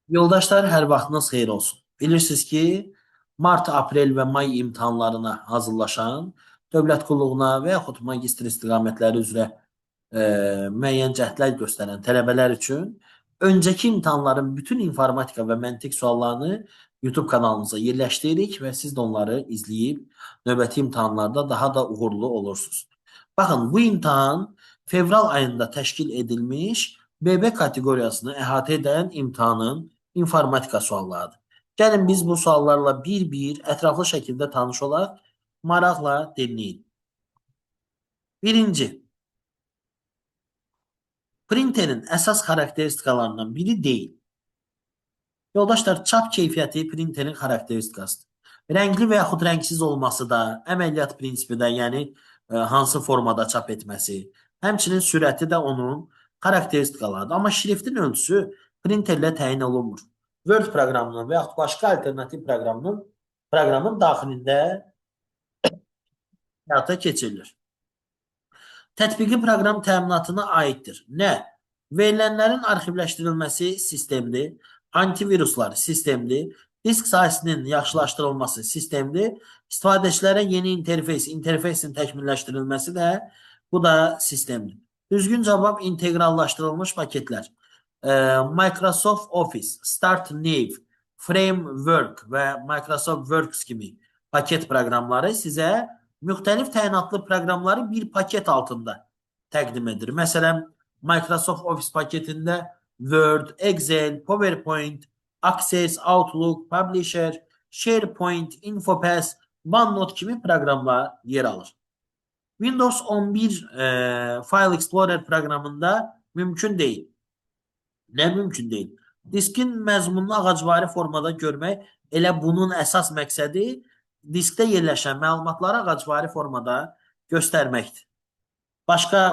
Yoldaşlar hər vaxtınız xeyir olsun. Bilirsiniz ki, mart, aprel və may imtahanlarına hazırlaşan, dövlət qulluğuna və yaxud magistr istiqamətləri üzrə müəyyən cəhdlər göstərən tələbələr üçün öncəki imtahanların bütün informatika və məntiq suallarını YouTube kanalımıza yerləşdiririk və siz də onları izləyib növbəti imtahanlarda daha da uğurlu olursunuz. Baxın, bu imtahan fevral ayında təşkil edilmiş BB kateqoriyasını əhatə edən imtahanın informatika suallarıdır. Gəlin biz bu suallarla bir-bir ətraflı şəkildə tanış olaq, maraqla dinləyin. Birinci, printerin əsas xarakteristikalarından biri deyil. Yoldaşlar, çap keyfiyyəti printerin xarakteristikasıdır. Rəngli və yaxud rəngsiz olması da, əməliyyat prinsipi də, yəni hansı formada çap etməsi, həmçinin sürəti də onun xarakteristikalarıdır. Amma şriftin ölçüsü printerlə təyin olunmur. Word proqramının və yaxud başqa alternativ proqramın daxilində həyata keçirilir. Tətbiqi proqram təminatına aiddir. Nə? Verilənlərin arxivləşdirilməsi sistemli, antiviruslar sistemli, disk sayəsinin yaxşılaşdırılması sistemli, istifadəçilərə yeni interfeysin təkmilləşdirilməsi də bu da sistemli. Düzgün cavab inteqrallaşdırılmış paketlər. Microsoft Office, Start New, Framework və Microsoft Works kimi paket proqramları sizə müxtəlif təyinatlı proqramları bir paket altında təqdim edir. Məsələn, Microsoft Office paketində Word, Excel, PowerPoint, Access, Outlook, Publisher, SharePoint, InfoPass, OneNote kimi proqramlar yer alır. Windows 11 File Explorer proqramında mümkün deyil. Nə mümkün deyil? Diskin məzmununu ağacvari formada görmək elə bunun əsas məqsədi diskdə yerləşən məlumatları ağacvari formada göstərməkdir. Başqa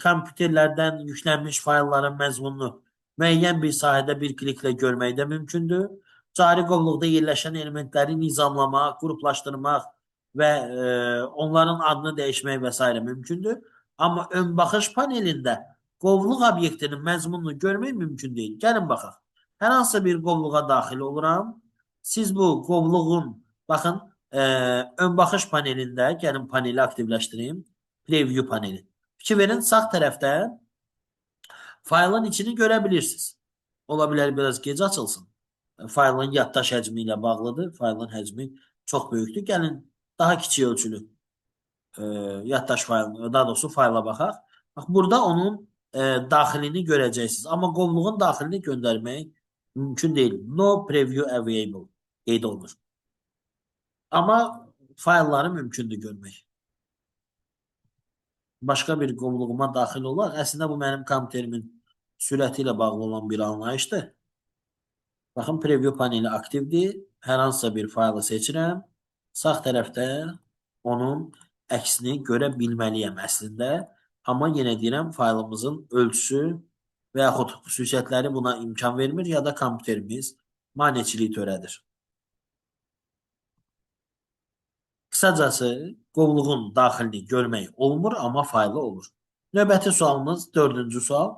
kompüterlərdən yüklənmiş faylların məzmununu müəyyən bir sahədə bir kliklə görmək də mümkündür. Cari qovluqda yerləşən elementləri nizamlamaq, qruplaşdırmaq və onların adını dəyişmək və s. mümkündür. Amma ön baxış panelində qovluq obyektinin məzmununu görmək mümkün deyil. Gəlin baxaq. Hər hansı bir qovluğa daxil oluram. Siz bu qovluğun, baxın, ön baxış panelində, gəlin paneli aktivləşdireyim. Preview paneli. Fikir verin, sağ tərəfdə faylın içini görə bilirsiniz. Ola bilər biraz gec açılsın. Faylın yaddaş həcmi ilə bağlıdır. Faylın həcmi çox böyükdür. Gəlin daha kiçik ölçülü yaddaş faylını, daha doğrusu fayla baxaq. Bax, burada onun daxilini görəcəksiniz. Amma qovluğun daxilini göndərmək mümkün deyil. No preview available qeyd olunur. Amma faylları mümkündür görmək. Başqa bir qovluğuma daxil olar. Əslində bu mənim kompüterimin sürəti ilə bağlı olan bir anlayışdır. Baxın, preview paneli aktivdir. Hər hansısa bir faylı seçirəm. Sağ tərəfdə onun əksini görə bilməliyəm əslində. Amma yenə deyirəm, faylımızın ölçüsü və yaxud xüsusiyyətləri buna imkan vermir, ya da kompüterimiz maneçilik törədir. Qısacası, qovluğun daxilini görmək olmur, amma faylı olur. Növbəti sualımız 4-cü sual.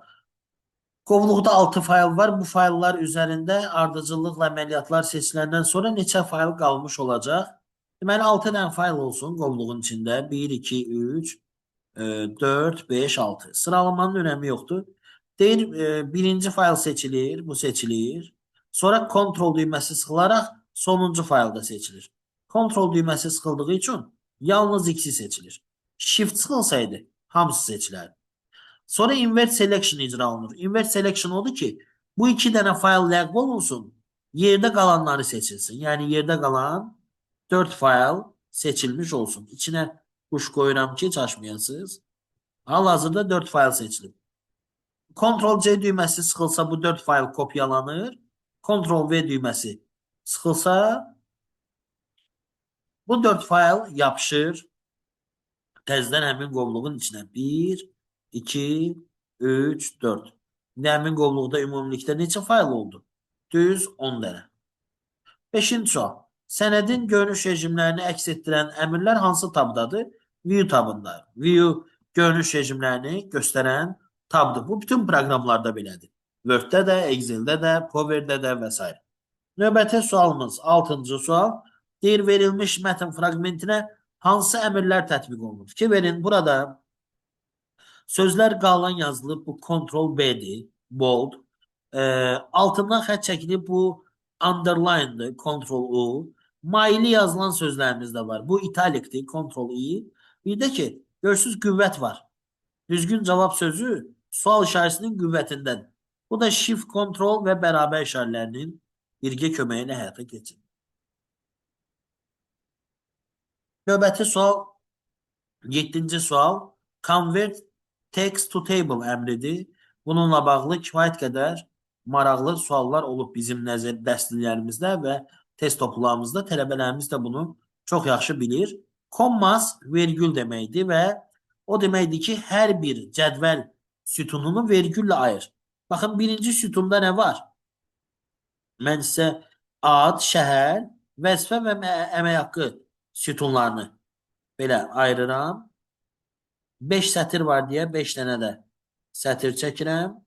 Qovluqda 6 fayl var. Bu fayllar üzərində ardıcıllıqla əməliyyatlar seçiləndən sonra neçə fayl qalmış olacaq? Deməli, 6 dənə fayl olsun qovluğun içində. 1, 2, 3, 4, 5, 6. Sıralamanın önəmi yoxdur. Deyir, birinci fayl seçilir, bu seçilir. Sonra kontrol düyməsi sıxılaraq sonuncu fayl da seçilir. Kontrol düyməsi sıxıldığı üçün yalnız ikisi seçilir. Shift sıxılsaydı hamısı seçilərdi. Sonra invert selection icra olunur. Invert selection odur ki, bu iki dənə fayl ləğv olunsun, yerdə qalanları seçilsin. Yəni yerdə qalan 4 fayl seçilmiş olsun. İçinə quş qoyuram ki, çaşmayasınız. Hal-hazırda 4 fayl seçilib. Ctrl-C düyməsi sıxılsa bu 4 fayl kopyalanır. Ctrl-V düyməsi sıxılsa bu 4 fayl yapışır. Təzədən həmin qovluğun içinə 1, 2, 3, 4. Həmin qovluqda ümumilikdə neçə fayl oldu? Düz 10 dənə. 5-ci sual. Sənədin görünüş rejimlərini əks etdirən əmrlər hansı tabdadır? View tabında. View görünüş rejimlərini göstərən tabdır. Bu bütün proqramlarda belədir. Word'də də, Excel'də də, Power'də də və s. Növbəti sualımız 6-cı sual. Deyir, verilmiş mətn fraqmentinə hansı əmrlər tətbiq olunur? Fikir verin, burada sözlər qalın yazılıb, bu Ctrl B-dir, bold. Altından xətt çəkilib, bu underline'dır, Ctrl U. Maili yazılan sözlərimiz də var. Bu italikdir, Ctrl I. Bir də ki, görürsünüz qüvvət var. Düzgün cavab sözü sual işarəsinin qüvvətindədir. Bu da shift, kontrol və bərabər işarələrinin birgə köməyi ilə həyata keçir. Növbəti sual 7-ci sual. Convert text to table əmridir. Bununla bağlı kifayət qədər maraqlı suallar olub bizim nəzər dərsliklərimizdə və test toplarımızda. Tələbələrimiz də bunu çox yaxşı bilir. Kommas vergül deməkdir və o deməkdir ki, hər bir cədvəl sütununu vergüllə ayır. Baxın, birinci sütunda nə var? Mən sizə ad, şəhər, vəzifə və əmək haqqı sütunlarını belə ayırıram. 5 sətir var deyə 5 dənə də sətir çəkirəm.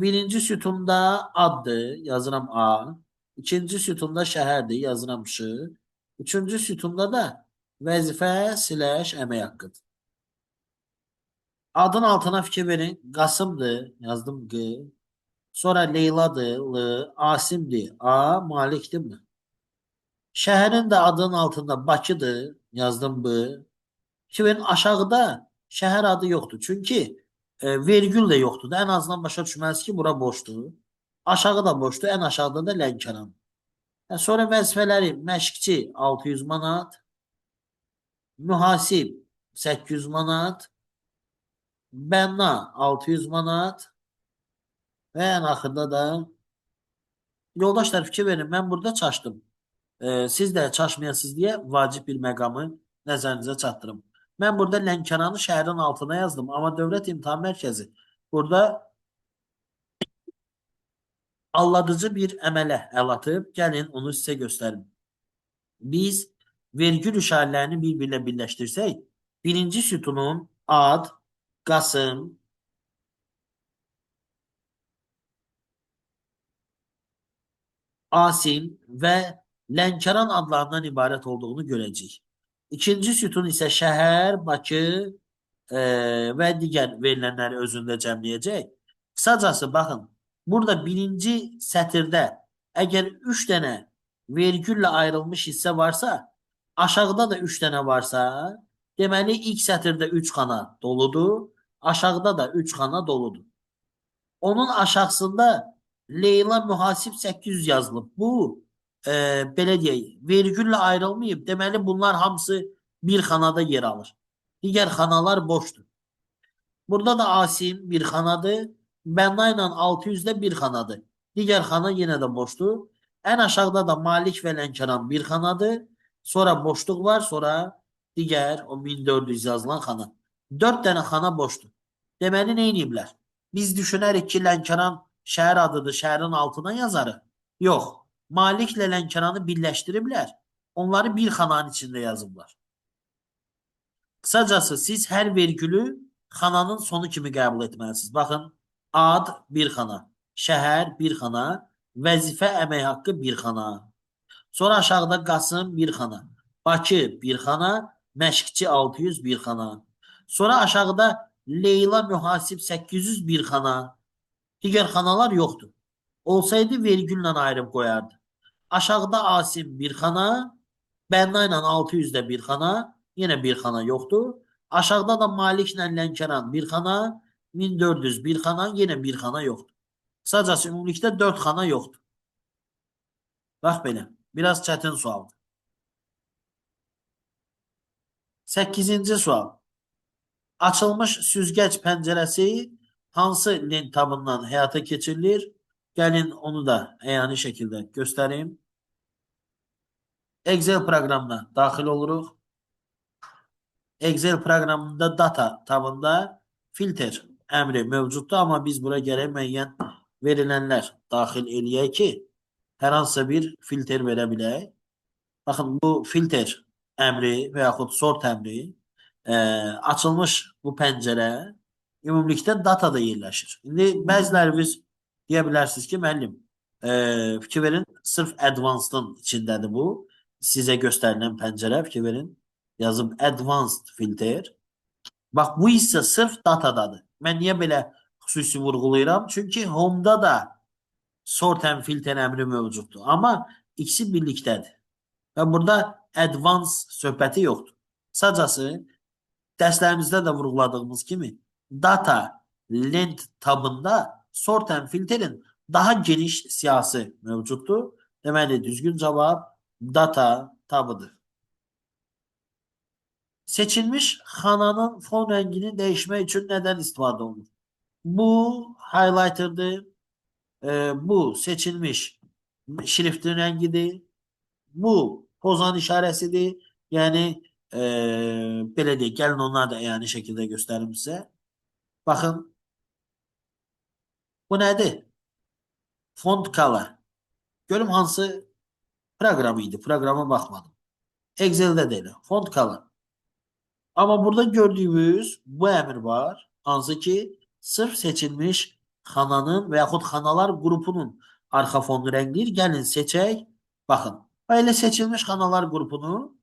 Birinci sütunda addır, yazıram A. İkinci sütunda şəhərdir, yazıram Ş. Üçüncü sütunda da vəzifə / əmək haqqıdır. Adın altına fikir verin. Qasımdır, yazdım Q. Sonra Leyladır, L. Asimdir, A. Malikdir mi? Şəhərin də adının altında Bakıdır, yazdım B. Fikir verin, aşağıda şəhər adı yoxdur. Çünki vergül də yoxdur da. Ən azından başa düşməlisiniz ki, bura boşdur. Aşağı da boşdur, ən aşağıda da Lənkəran. Sonra vəzifələri məşqçi 600 manat, mühasib 800 manat, bənna 600 manat və ən axırda da yoldaşlar fikir verin, mən burada çaşdım. Siz də çaşmayasınız deyə vacib bir məqamı nəzərinizə çatdırım. Mən burada Lənkəranı şəhərin altına yazdım, amma Dövlət İmtahan Mərkəzi burada alladıcı bir əmələ əl atıb. Gəlin onu sizə göstərim. Biz vergül işarələrini bir-birlə birləşdirsək, birinci sütunun ad, Qasım, Asim və Lənkəran adlarından ibarət olduğunu görəcəyik. İkinci sütun isə şəhər, Bakı və digər verilənləri özündə cəmləyəcək. Qısacası, baxın, burada birinci sətirdə əgər 3 dənə vergüllə ayrılmış hissə varsa, aşağıda da 3 dənə varsa, deməli ilk sətirdə 3 xana doludur, aşağıda da 3 xana doludur. Onun aşağısında Leyla mühasib 800 yazılıb. Bu, belə deyək, vergüllə ayrılmayıb. Deməli, bunlar hamısı bir xanada yer alır. Digər xanalar boşdur. Burada da Asim bir xanadır. Bənna ilə 600-də bir xanadır. Digər xana yenə də boşdur. Ən aşağıda da Malik və Lənkəran bir xanadır. Sonra boşluq var, sonra digər o 1400 yazılan xana. 4 dənə xana boşdur. Deməli, nə ediblər? Biz düşünərik ki, Lənkəran şəhər adıdır, şəhərin altına yazarıq. Yox, Maliklə Lənkəranı birləşdiriblər. Onları bir xananın içində yazıblar. Qısacası, siz hər vergülü xananın sonu kimi qəbul etməlisiniz. Baxın, ad bir xana, şəhər bir xana, vəzifə əmək haqqı bir xana. Sonra aşağıda Qasım bir xana, Bakı bir xana, məşqçi 600 bir xana. Sonra aşağıda Leyla mühasib 800 bir xana. Digər xanalar yoxdur. Olsaydı vergüllə ayırıb qoyardı. Aşağıda Asim bir xana, Bənna ilə 600-də bir xana, yenə bir xana yoxdur. Aşağıda da Maliklə Lənkəran bir xana, 1400 bir xana, yenə bir xana yoxdur. Qısacası ümumilikdə 4 xana yoxdur. Bax belə, biraz çətin sualdır. 8-ci sual. Açılmış süzgəc pəncərəsi hansı lent tabından həyata keçirilir? Gəlin onu da əyani şəkildə göstərim. Excel proqramına daxil oluruq. Excel proqramında data tabında filter əmri mövcuddur, amma biz bura gərək müəyyən verilənlər daxil eləyək ki, hər hansısa bir filter verə bilək. Baxın, bu filter əmri və yaxud sort əmri açılmış bu pəncərə ümumilikdə datada yerləşir. İndi bəzilərimiz Deyə bilərsiniz ki, müəllim, fikir verin, sırf advanced-ın içindədir bu. Sizə göstərilən pəncərə, fikir verin. Yazıb advanced filter. Bax, bu isə sırf datadadır. Mən niyə belə xüsusi vurğulayıram? Çünki home-da da sort and filter əmri mövcuddur. Amma ikisi birlikdədir. Və burada advanced söhbəti yoxdur. Sadəcası dərslərimizdə də vurğuladığımız kimi data length tabında sort and filterin daha geniş siyahısı mövcuddur. Deməli, düzgün cavab data tabıdır. Seçilmiş xananın fon rəngini dəyişmək üçün nədən istifadə olunur? Bu highlighter'dır. Bu seçilmiş şriftin rəngidir. Bu pozan işarəsidir. Yəni belə deyək, gəlin onları da yəni şəkildə göstərim sizə. Baxın. Bu nədir? Font color. Görüm hansı proqram idi. Proqrama baxmadım. Excel'də də elə. Font color. Amma burada gördüyümüz bu əmr var. Hansı ki, sırf seçilmiş xananın və yaxud xanalar qrupunun arxa fonlu rəngliyir. Gəlin seçək. Baxın. Elə seçilmiş xanalar qrupunu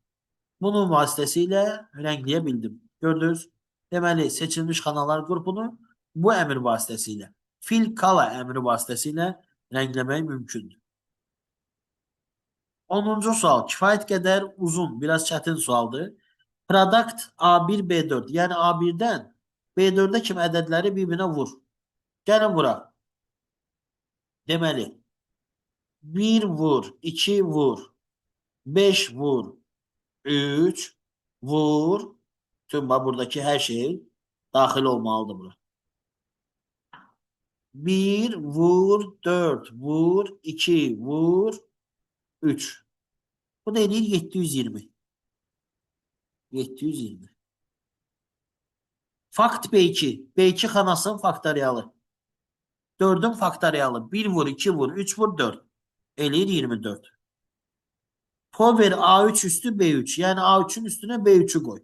bunun vasitəsilə rəngləyə bildim. Gördünüz? Deməli, seçilmiş xanalar qrupunu bu əmr vasitəsilə, fill color əmri vasitəsilə rəngləmək mümkündür. 10-cu sual. Kifayət qədər uzun, biraz çətin sualdır. Product A1, B4. Yəni A1-dən B4-ə kimi ədədləri bir-birinə vur. Gəlin vuraq. Deməli, 1 vur, 2 vur, 5 vur, 3 vur. Tüm buradakı hər şey daxil olmalıdır bura. 1 vur, 4 vur, 2 vur, 3. Bu da eləyir 720. 720. Fakt B2. B2 xanasının faktoriyalı. 4'ün faktoriyalı. 1 vur, 2 vur, 3 vur, 4. Eləyir 24. Power A3 üstü B3. Yəni A3'ün üstünə B3'ü qoy.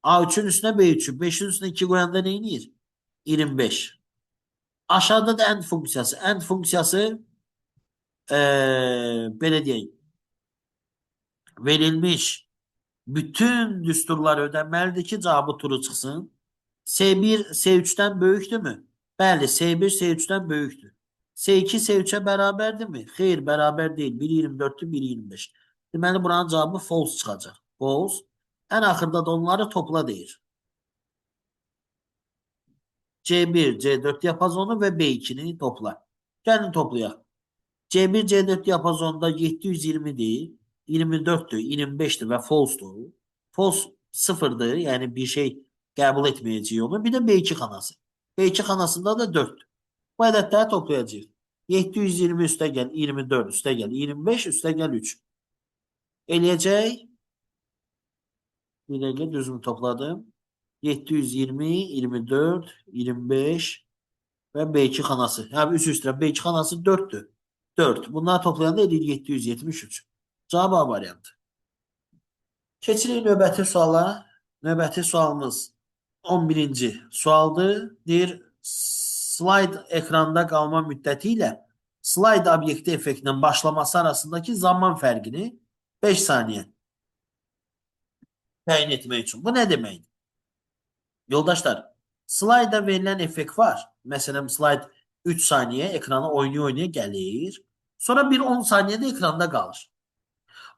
A3'ün üstünə B3'ü. 5'in üstünə 2 qoyanda nə eləyir? 25. Aşağıda da end funksiyası. End funksiyası belə deyək, verilmiş bütün düsturlar ödənməlidir ki, cavabı true çıxsın. S1 S3'dən böyükdürmü? Bəli, S1 S3'dən böyükdür. S2 S3'ə bərabərdirmi? Xeyr, bərabər deyil. 1.24'dür, 1.25. Deməli, buranın cavabı false çıxacaq. False. Ən axırda da onları topla deyir. C1, C4 diapazonu və B2'ni topla. Gəlin toplayaq. C1, C4 diapazonunda 720'dir, 24'dür, 25'dir və false'dur. False 0'dır, yəni bir şey qəbul etməyəcək onu. Bir də B2 xanası. B2 xanasında da 4'dür. Bu ədədləri toplayacağıq. 720 üstə gəl, 24 üstə gəl, 25 üstə gəl 3. Eləyəcək. Bir dəqiqə düzümü topladım. 720, 24, 25 və B2 xanası. Yəni üst üstə B2 xanası 4'dür. 4. Bunları toplayanda edir 773. Cavab A variantı. Keçirik növbəti suala. Növbəti sualımız 11-ci sualdır. Deyir, slide ekranda qalma müddəti ilə slide obyekti effektinin başlaması arasındakı zaman fərqini 5 saniyə təyin etmək üçün. Bu nə deməkdir? Yoldaşlar, slayda verilən effekt var. Məsələn, slide 3 saniyə ekrana oynaya-oynaya gəlir. Sonra bir 10 saniyədə ekranda qalır.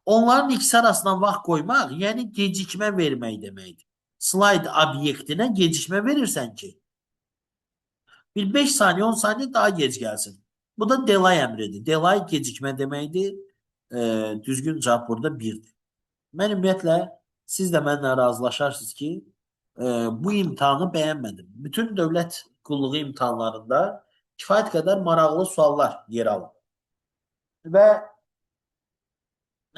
Onların ikisi arasından vaxt qoymaq, yəni gecikmə vermək deməkdir. Slide obyektinə gecikmə verirsən ki, bir 5 saniyə, 10 saniyə daha gec gəlsin. Bu da delay əmridir. Delay gecikmə deməkdir. Düzgün cavab burada 1'dir. Mən ümumiyyətlə, siz də mənlə razılaşarsınız ki, bu imtahanı bəyənmədim. Bütün dövlət qulluğu imtahanlarında kifayət qədər maraqlı suallar yer alır. Və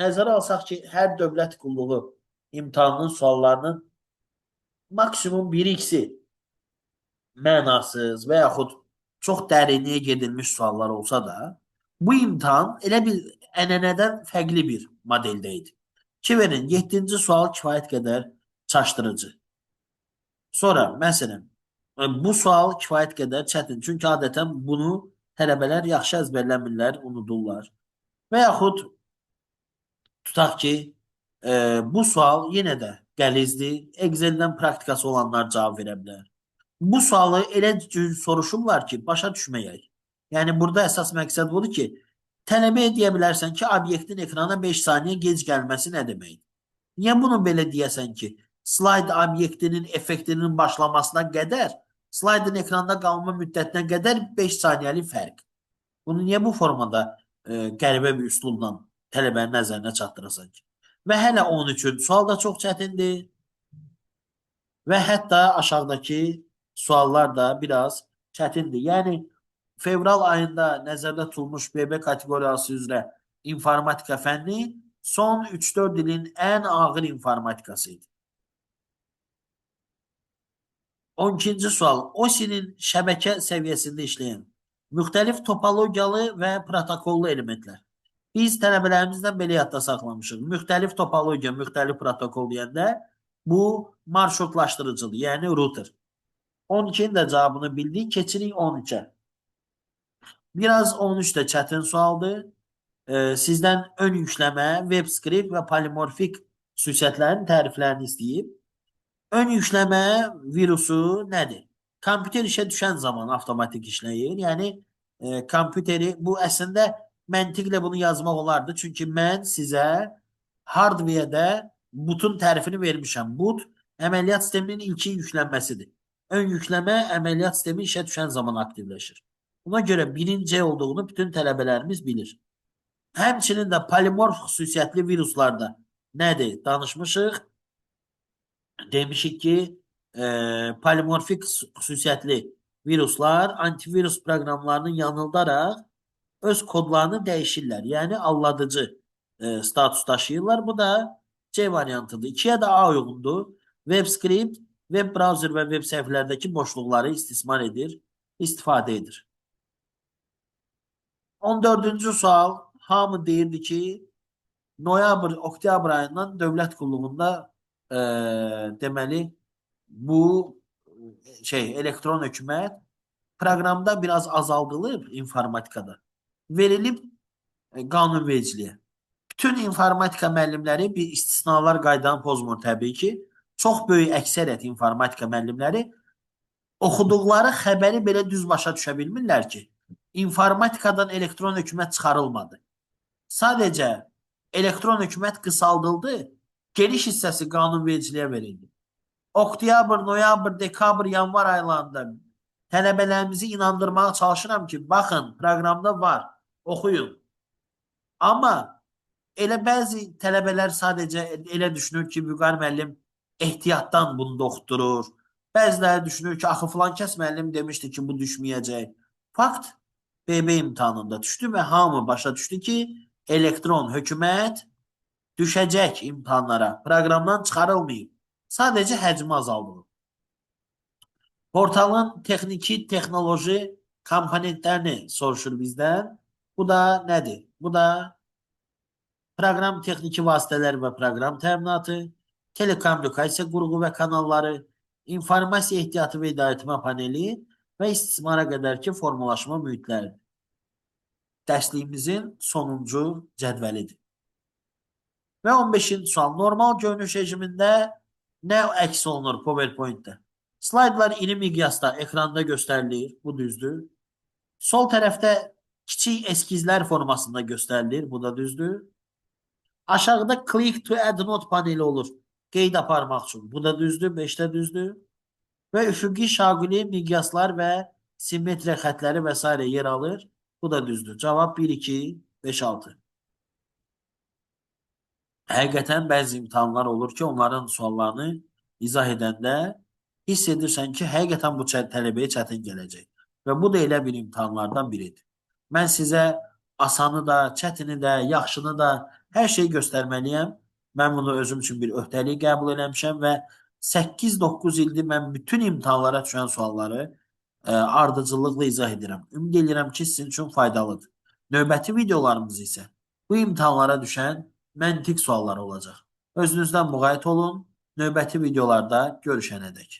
nəzərə alsaq ki, hər dövlət qulluğu imtahanının suallarının maksimum 1-2'si mənasız və yaxud çox dərinliyə gedilmiş suallar olsa da, bu imtahan elə bir ənənədən fərqli bir modeldə idi. Ki verin, 7-ci sual kifayət qədər çaşdırıcı. Sonra, məsələn, bu sual kifayət qədər çətin. Çünki adətən bunu tələbələr yaxşı əzbərləmirlər, unudurlar. Və yaxud tutaq ki, bu sual yenə də qəlizdir. Excel'dən praktikası olanlar cavab verə bilər. Bu sualı elə cür soruşurlar ki, başa düşməyək. Yəni burada əsas məqsəd budur ki, tələbəyə deyə bilərsən ki, obyektin ekrana 5 saniyə gec gəlməsi nə deməkdir? Niyə bunu belə deyəsən ki, slayd obyektinin effektinin başlamasına qədər, slaydın ekranda qalma müddətinə qədər 5 saniyəlik fərq. Bunu niyə bu formada qəribə bir üslubla tələbənin nəzərinə çatdırasan ki? Və hələ 13-cü sual da çox çətindir. Və hətta aşağıdakı suallar da biraz çətindir. Yəni, fevral ayında nəzərdə tutulmuş BB kateqoriyası üzrə informatika fənni son 3-4 ilin ən ağır informatikası idi. 12-ci sual. OSI-nin şəbəkə səviyyəsində işləyən müxtəlif topologiyalı və protokollu elementlər. Biz tələbələrimizdən belə yadda saxlamışıq. Müxtəlif topologiya, müxtəlif protokol deyəndə bu marşrutlaşdırıcıdır, yəni router. 12-nin də cavabını bildik, keçirik 13-ə. Biraz 13 də çətin sualdır. Sizdən ön yükləmə, web script və polimorfik xüsusiyyətlərin təriflərini istəyib. Ön yükləmə virusu nədir? Kompüter işə düşən zaman avtomatik işləyir. Yəni, kompüteri, bu əslində məntiqlə bunu yazmaq olardı. Çünki mən sizə hardware-də bootun tərifini vermişəm. Boot əməliyyat sisteminin ilkin yüklənməsidir. Ön yükləmə əməliyyat sistemi işə düşən zaman aktivləşir. Buna görə birinci olduğunu bütün tələbələrimiz bilir. Həmçinin də polimorf xüsusiyyətli viruslarda nədir? Danışmışıq. Demişik ki, polimorfik xüsusiyyətli viruslar antivirus proqramlarının yanıldaraq öz kodlarını dəyişirlər. Yəni, aldadıcı status daşıyırlar. Bu da C variantıdır. 2-yə də A uyğundur. Web script, web browser və web səhifələrdəki boşluqları istismar edir, istifadə edir. 14-cü sual. Hamı deyirdi ki, noyabr, oktyabr ayından dövlət qulluğunda deməli, bu elektron hökumət proqramda biraz azaldılıb informatikada, verilib qanunvericiliyə. Bütün informatika müəllimləri bir istisnalar qaydanı pozmur təbii ki. Çox böyük əksəriyyət informatika müəllimləri oxuduqları xəbəri belə düz başa düşə bilmirlər ki, informatikadan elektron hökumət çıxarılmadı. Sadəcə elektron hökumət qısaldıldı, geniş hissəsi qanunvericiliyə verildi. Oktyabr, noyabr, dekabr, yanvar aylarında tələbələrimizi inandırmağa çalışıram ki, baxın, proqramda var, oxuyun. Amma elə bəzi tələbələr sadəcə elə düşünür ki, Vüqar müəllim ehtiyatdan bunu da oxutdurur. Bəziləri düşünür ki, axı filan kəs müəllim demişdi ki, bu düşməyəcək. Fakt BB imtahanında düşdü və hamı başa düşdü ki, elektron hökumət düşəcək imtahanlara. Proqramdan çıxarılmayıb. Sadəcə həcmi azaldılır. Portalın texniki, texnoloji komponentlərini soruşur bizdən. Bu da nədir? Bu da proqram texniki vasitələr və proqram təminatı, telekommunikasiya qurğu və kanalları, informasiya ehtiyatı və idarəetmə paneli və istismara qədərki formalaşma mühitləridir. Dərsliyimizin sonuncu cədvəlidir. Və 15-ci sual. Normal görünüş rejimində nə əks olunur PowerPoint-də? Slaydlar iri miqyasda ekranda göstərilir. Bu düzdür. Sol tərəfdə kiçik eskizlər formasında göstərilir. Bu da düzdür. Aşağıda click to add note paneli olur. Qeyd aparmaq üçün. Bu da düzdür. 5-də düzdür. Və üfüqi şaquli miqyaslar və simmetriya xətləri və s. yer alır. Bu da düzdür. Cavab 1, 2, 5, 6. Həqiqətən bəzi imtahanlar olur ki, onların suallarını izah edəndə hiss edirsən ki, həqiqətən bu tələbəyə çətin gələcək. Və bu da elə bir imtahanlardan biridir. Mən sizə asanı da, çətini də, yaxşını da, hər şeyi göstərməliyəm. Mən bunu özüm üçün bir öhdəlik qəbul eləmişəm və 8-9 ildir mən bütün imtahanlara düşən sualları ardıcıllıqla izah edirəm. Ümid edirəm ki, sizin üçün faydalıdır. Növbəti videolarımız isə bu imtahanlara düşən məntiq suallar olacaq. Özünüzdən müğayət olun. Növbəti videolarda görüşənədək.